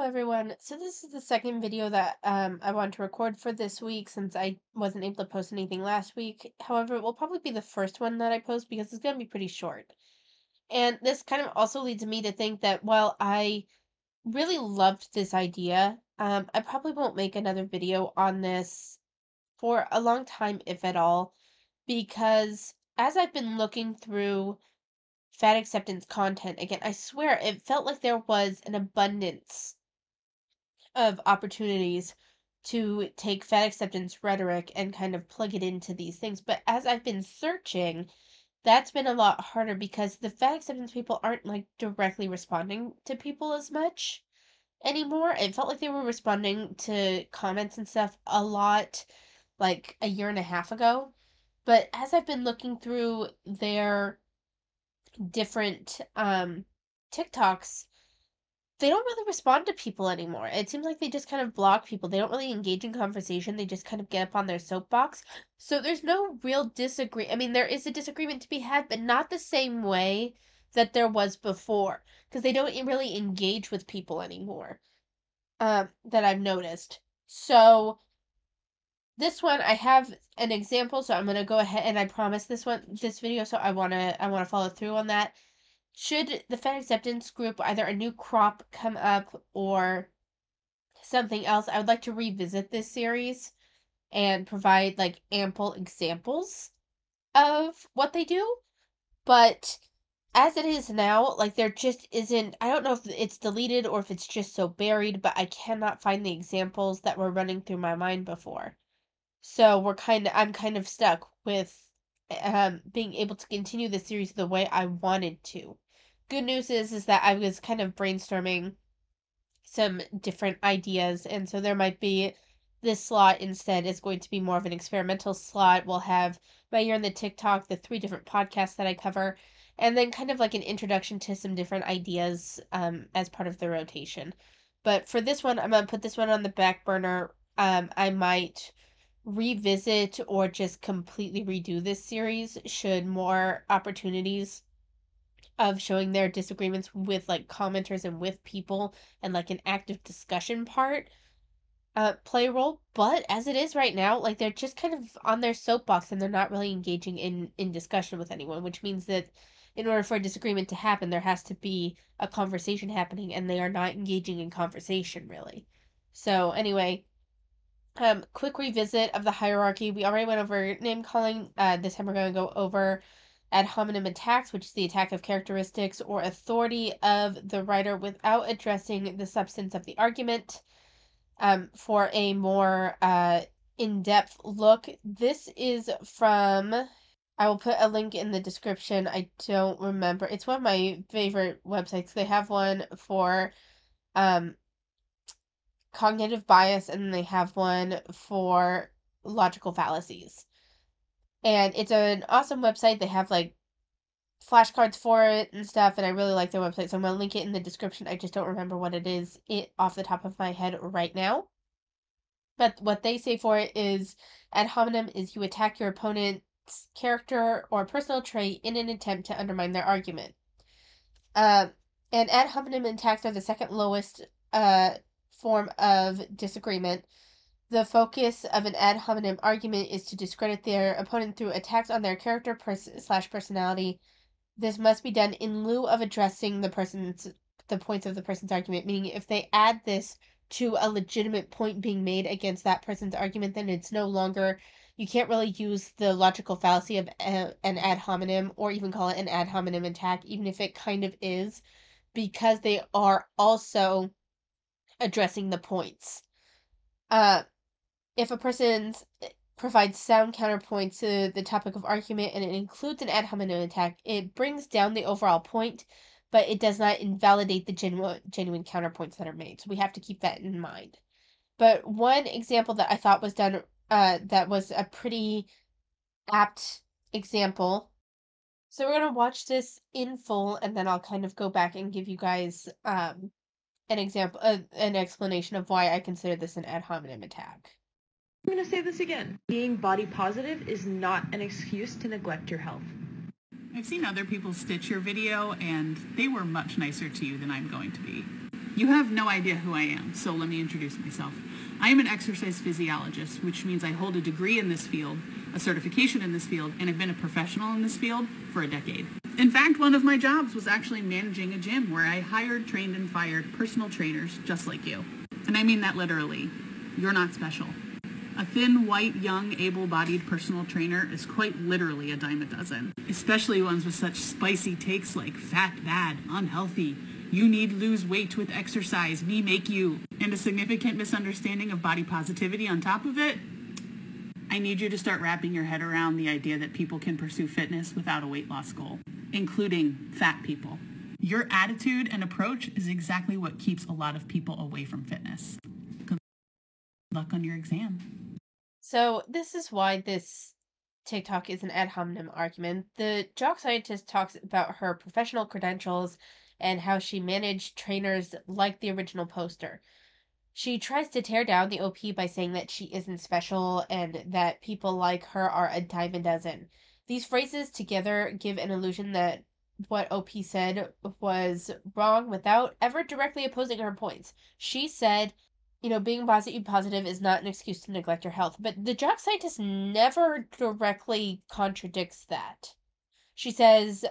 everyone. So this is the second video that I want to record for this week since I wasn't able to post anything last week. However, it will probably be the first one that I post because it's going to be pretty short. And this kind of also leads me to think that while I really loved this idea, I probably won't make another video on this for a long time, if at all, because as I've been looking through fat acceptance content again, I swear it felt like there was an abundance of opportunities to take fat acceptance rhetoric and kind of plug it into these things. But as I've been searching, that's been a lot harder because the fat acceptance people aren't like directly responding to people as much anymore. It felt like they were responding to comments and stuff a lot like a year and a half ago. But as I've been looking through their different TikToks, they don't really respond to people anymore. It seems like they just kind of block people. They don't really engage in conversation. They just kind of get up on their soapbox. So there's no real disagree. I mean, there is a disagreement to be had, but not the same way that there was before, because they don't really engage with people anymore. That I've noticed. So this one I have an example, so I'm gonna go ahead and I promise this video, so I wanna follow through on that. Should the fan acceptance group, either a new crop come up or something else, I would like to revisit this series and provide like ample examples of what they do. But as it is now, like there just isn't, I don't know if it's deleted or if it's just so buried, but I cannot find the examples that were running through my mind before. So I'm kind of stuck with being able to continue the series the way I wanted to. Good news is that I was kind of brainstorming some different ideas, and so there might be this slot instead is going to be more of an experimental slot. We'll have My Year in the TikTok, the 3 different podcasts that I cover, and then kind of like an introduction to some different ideas as part of the rotation. But for this one, I'm gonna put this one on the back burner. I might revisit or just completely redo this series should more opportunities of showing their disagreements with like commenters and with people and like an active discussion part play a role. But as it is right now, like they're just kind of on their soapbox and they're not really engaging in discussion with anyone, which means that in order for a disagreement to happen, there has to be a conversation happening, and they are not engaging in conversation really. So anyway, quick revisit of the hierarchy. We already went over name calling. This time we're going to go over ad hominem attacks, which is the attack of characteristics or authority of the writer without addressing the substance of the argument. For a more in-depth look, this is from. I will put a link in the description. I don't remember. It's one of my favorite websites. They have one for um, cognitive bias, and they have one for logical fallacies. And it's an awesome website. They have like flashcards for it and stuff, and I really like their website, so I'm gonna link it in the description. I just don't remember what it is off the top of my head right now. But what they say for it is ad hominem is you attack your opponent's character or personal trait in an attempt to undermine their argument. Uh, and ad hominem attacks are the second lowest form of disagreement. The focus of an ad hominem argument is to discredit their opponent through attacks on their character slash personality. This must be done in lieu of addressing the points of the person's argument. Meaning, if they add this to a legitimate point being made against that person's argument, then it's no longer, you can't really use the logical fallacy of an ad hominem or even call it an ad hominem attack, even if it kind of is, because they are also addressing the points. Uh, if a person provides sound counterpoints to the topic of argument and it includes an ad hominem attack, it brings down the overall point, but it does not invalidate the genuine counterpoints that are made. So we have to keep that in mind. But one example that I thought was done, that was a pretty apt example. So we're gonna watch this in full, and then I'll kind of go back and give you guys an example, an explanation of why I consider this an ad hominem attack. I'm going to say this again. Being body positive is not an excuse to neglect your health. I've seen other people stitch your video, and they were much nicer to you than I'm going to be. You have no idea who I am, so let me introduce myself. I am an exercise physiologist, which means I hold a degree in this field, a certification in this field, and have been a professional in this field for a decade. In fact, one of my jobs was actually managing a gym where I hired, trained, and fired personal trainers just like you. And I mean that literally. You're not special. A thin, white, young, able-bodied personal trainer is quite literally a dime a dozen, especially ones with such spicy takes like fat, bad, unhealthy, you need lose weight with exercise, me make you, and a significant misunderstanding of body positivity on top of it. I need you to start wrapping your head around the idea that people can pursue fitness without a weight loss goal, including fat people. Your attitude and approach is exactly what keeps a lot of people away from fitness. Good luck on your exam. So this is why this TikTok is an ad hominem argument. The jock scientist talks about her professional credentials and how she managed trainers like the original poster. She tries to tear down the OP by saying that she isn't special and that people like her are a dime a dozen. These phrases together give an illusion that what OP said was wrong without ever directly opposing her points. She said, being body positive is not an excuse to neglect your health, but the jock scientist never directly contradicts that. She says,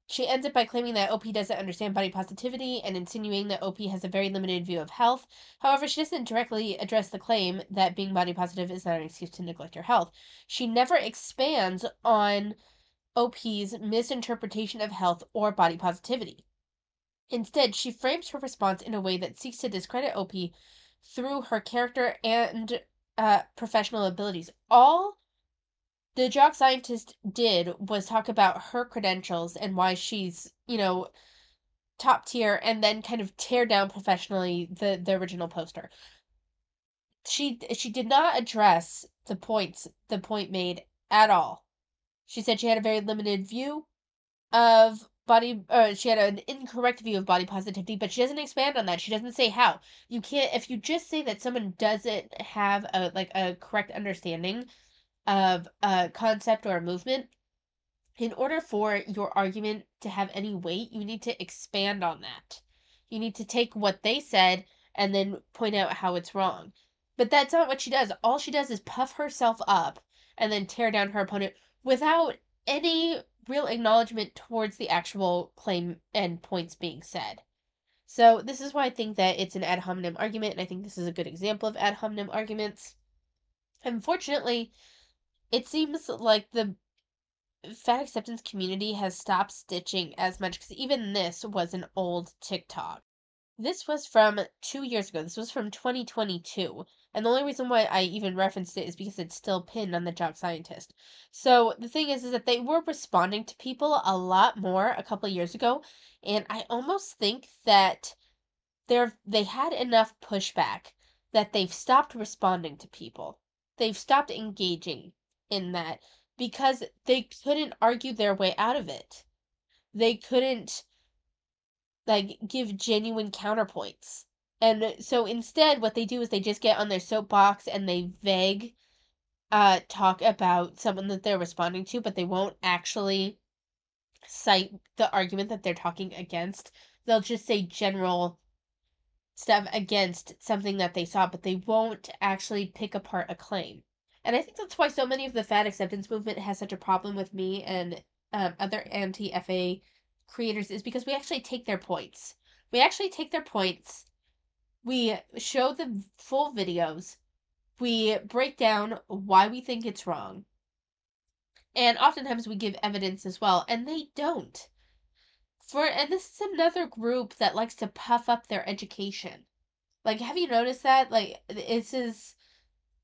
she ends it by claiming that OP doesn't understand body positivity and insinuating that OP has a very limited view of health. However, she doesn't directly address the claim that being body positive is not an excuse to neglect your health. She never expands on OP's misinterpretation of health or body positivity. Instead, she frames her response in a way that seeks to discredit OP through her character and professional abilities. All the jock scientist did was talk about her credentials and why she's, top tier, and then kind of tear down professionally the original poster. She did not address the point made at all. She said she had a very limited view of she had an incorrect view of body positivity, but she doesn't expand on that. She doesn't say how. You can't if you just say that someone doesn't have a correct understanding of a concept or a movement, in order for your argument to have any weight, you need to expand on that. You need to take what they said and then point out how it's wrong. But that's not what she does. All she does is puff herself up and then tear down her opponent without any real acknowledgement towards the actual claim and points being said. So this is why I think that it's an ad hominem argument, and I think this is a good example of ad hominem arguments. Unfortunately, it seems like the fat acceptance community has stopped stitching as much because even this was an old TikTok. This was from 2 years ago. This was from 2022. And the only reason why I even referenced it is because it's still pinned on the Jock Scientist. So the thing is that they were responding to people a lot more a couple of years ago. And I almost think that they had enough pushback that they've stopped responding to people. They've stopped engaging in that because they couldn't argue their way out of it. They couldn't give genuine counterpoints. And so instead what they do is they just get on their soapbox and they talk about someone that they're responding to, but they won't actually cite the argument that they're talking against. They'll just say general stuff against something that they saw, but they won't actually pick apart a claim. And I think that's why so many of the fat acceptance movement has such a problem with me and other anti-FA creators is because we actually take their points. We actually take their points. We show the full videos. We break down why we think it's wrong. And oftentimes we give evidence as well, and they don't. And this is another group that likes to puff up their education. Have you noticed that? This is,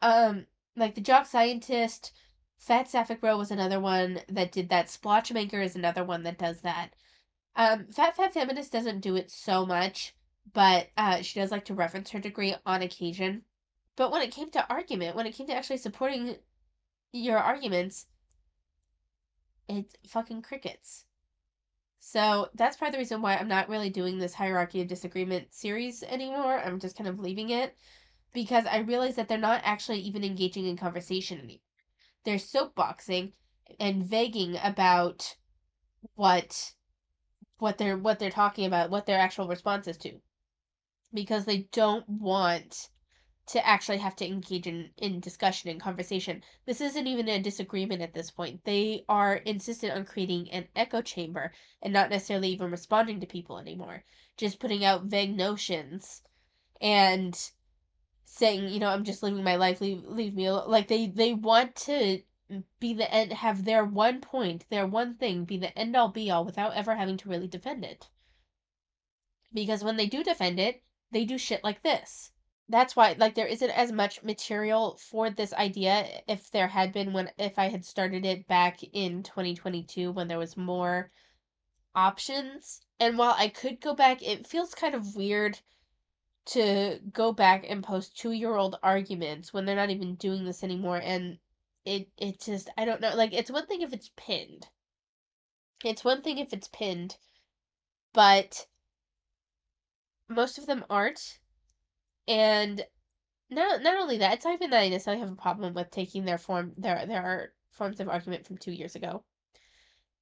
the Jock Scientist, Fat Sapphic Row was another one that did that. Splotchmaker is another one that does that. Fat Feminist doesn't do it so much, but, she does like to reference her degree on occasion. But when it came to argument, when it came to actually supporting your arguments, it's fucking crickets. So that's part of the reason why I'm not really doing this Hierarchy of Disagreement series anymore. I'm just kind of leaving it because I realize that they're not actually even engaging in conversation anymore. They're soapboxing and vaguing about what they're talking about, what their actual response is to. because they don't want to actually have to engage in discussion and conversation. This isn't even a disagreement at this point. They are insistent on creating an echo chamber and not necessarily even responding to people anymore. Just putting out vague notions and saying, I'm just living my life, leave me alone. Like they want to be the end, have their one point, their one thing be the end all be all without ever having to really defend it. Because when they do defend it, they do shit like this. That's why, like, there isn't as much material for this idea. If there had been, if I had started it back in 2022 when there was more options. And while I could go back, it feels kind of weird to go back and post 2-year-old arguments when they're not even doing this anymore. And it just, I don't know, like, it's one thing if it's pinned. It's one thing if it's pinned, but most of them aren't. And not only that, it's not even that I necessarily have a problem with taking their forms of argument from 2 years ago,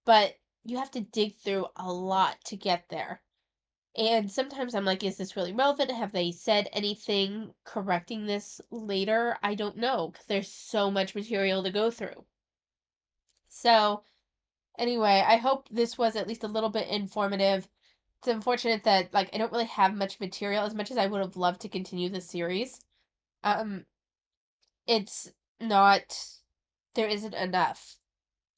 but you have to dig through a lot to get there. And sometimes I'm like, is this really relevant? Have they said anything correcting this later? I don't know, because there's so much material to go through. So, anyway, I hope this was at least a little bit informative. It's unfortunate that, like, I don't really have much material as much as I would have loved to continue this series. Um, it's not, there isn't enough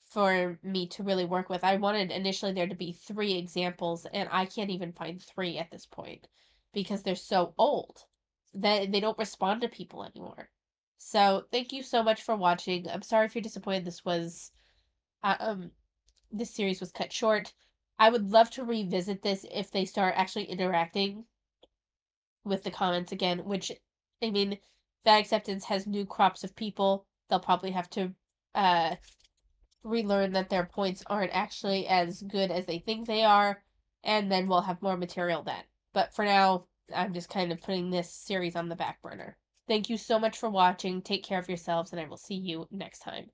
for me to really work with. I wanted initially there to be 3 examples, and I can't even find 3 at this point because they're so old that they don't respond to people anymore. So, thank you so much for watching. I'm sorry if you're disappointed this series was cut short. I would love to revisit this if they start actually interacting with the comments again, which, I mean, Bad Acceptance has new crops of people. They'll probably have to relearn that their points aren't actually as good as they think they are, and then we'll have more material then. But for now, I'm just kind of putting this series on the back burner. Thank you so much for watching. Take care of yourselves, and I will see you next time.